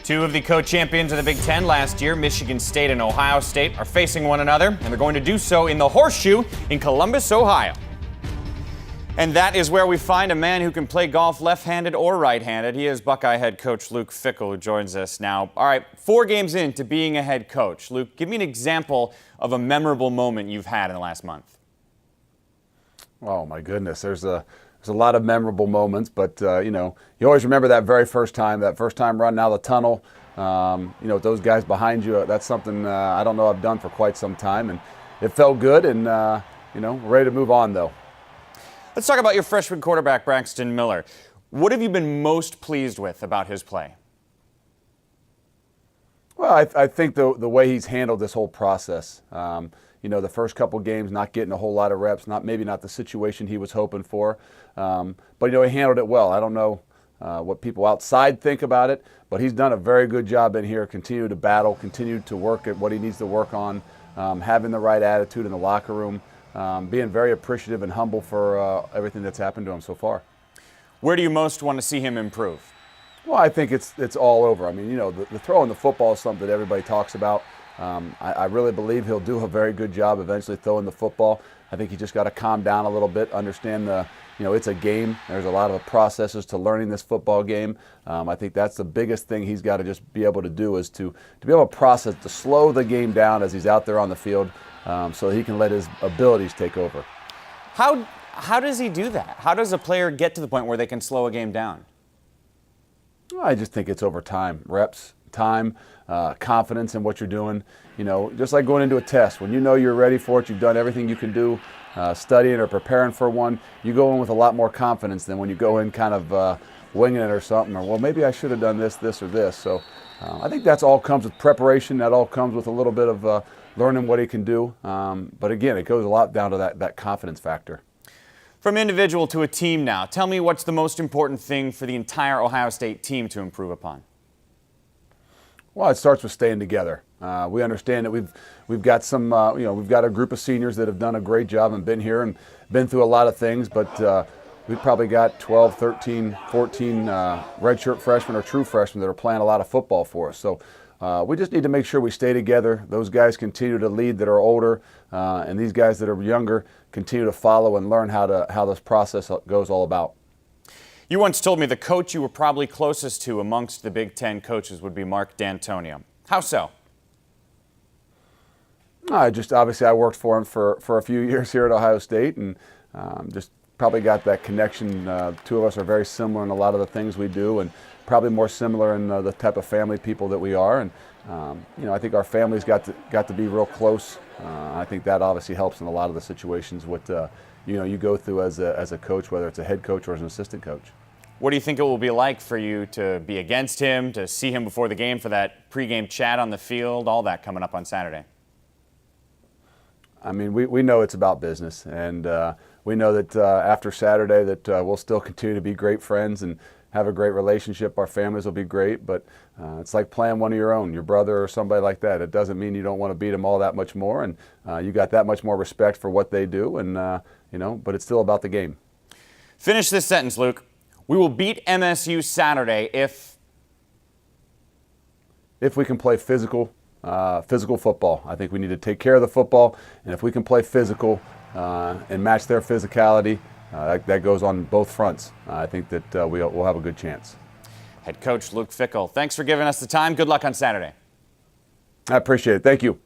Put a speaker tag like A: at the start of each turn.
A: Two of the co-champions of the Big Ten last year, Michigan State and Ohio State, are facing one another, and they're going to do so in the Horseshoe in Columbus, Ohio. And that is where we find a man who can play golf left-handed or right-handed. He is Buckeye head coach Luke Fickell, who joins us now. All right, 4 games into being a head coach. Luke, give me an example of a memorable moment you've had in the last month.
B: Oh, my goodness. There's a lot of memorable moments, but, you always remember that very first time running out of the tunnel. With those guys behind you, that's something I don't know I've done for quite some time, and it felt good, and, we're ready to move on, though.
A: Let's talk about your freshman quarterback, Braxton Miller. What have you been most pleased with about his play?
B: Well, I think the way he's handled this whole process, the first couple games not getting a whole lot of reps, maybe not the situation he was hoping for, but he handled it well. I don't know what people outside think about it, but he's done a very good job in here, continued to battle, continued to work at what he needs to work on, having the right attitude in the locker room, being very appreciative and humble for everything that's happened to him so far.
A: Where do you most want to see him improve?
B: Well, I think it's all over. I mean, the throwing the football is something that everybody talks about. I really believe he'll do a very good job eventually throwing the football. I think he just got to calm down a little bit, understand it's a game. There's a lot of processes to learning this football game. I think that's the biggest thing he's got to just be able to do is to be able to process, to slow the game down as he's out there on the field so he can let his abilities take over.
A: How does he do that? How does a player get to the point where they can slow a game down?
B: I just think it's over time, reps, time, confidence in what you're doing. Just like going into a test. When you know you're ready for it, you've done everything you can do, studying or preparing for one, you go in with a lot more confidence than when you go in kind of winging it or something, or, well, maybe I should have done this, or this. So I think that's all comes with preparation. That all comes with a little bit of learning what he can do. But again, it goes a lot down to that confidence factor.
A: From individual to a team now, tell me what's the most important thing for the entire Ohio State team to improve upon?
B: Well, it starts with staying together. We understand that we've got some, we've got a group of seniors that have done a great job and been here and been through a lot of things, but we've probably got 12, 13, 14 redshirt freshmen or true freshmen that are playing a lot of football for us. So we just need to make sure we stay together. Those guys continue to lead that are older, and these guys that are younger continue to follow and learn how this process goes all about.
A: You once told me the coach you were probably closest to amongst the Big Ten coaches would be Mark Dantonio. How so?
B: Obviously I worked for him for a few years here at Ohio State, and just probably got that connection. Two of us are very similar in a lot of the things we do, and probably more similar in the type of family people that we are. And I think our families got to be real close. I think that obviously helps in a lot of the situations what you go through as a coach, whether it's a head coach or as an assistant coach.
A: What do you think it will be like for you to be against him, to see him before the game for that pregame chat on the field, all that coming up on Saturday?
B: I mean, we know it's about business, and we know that after Saturday that we'll still continue to be great friends and have a great relationship. Our families will be great, but it's like playing one of your own, your brother or somebody like that. It doesn't mean you don't want to beat them all that much more, and you got that much more respect for what they do, and but it's still about the game.
A: Finish this sentence, Luke. We will beat MSU Saturday if
B: we can play physical football. I think we need to take care of the football, and if we can play physical and match their physicality, that goes on both fronts. I think that we'll have a good chance.
A: Head coach Luke Fickell, thanks for giving us the time. Good luck on Saturday.
B: I appreciate it. Thank you.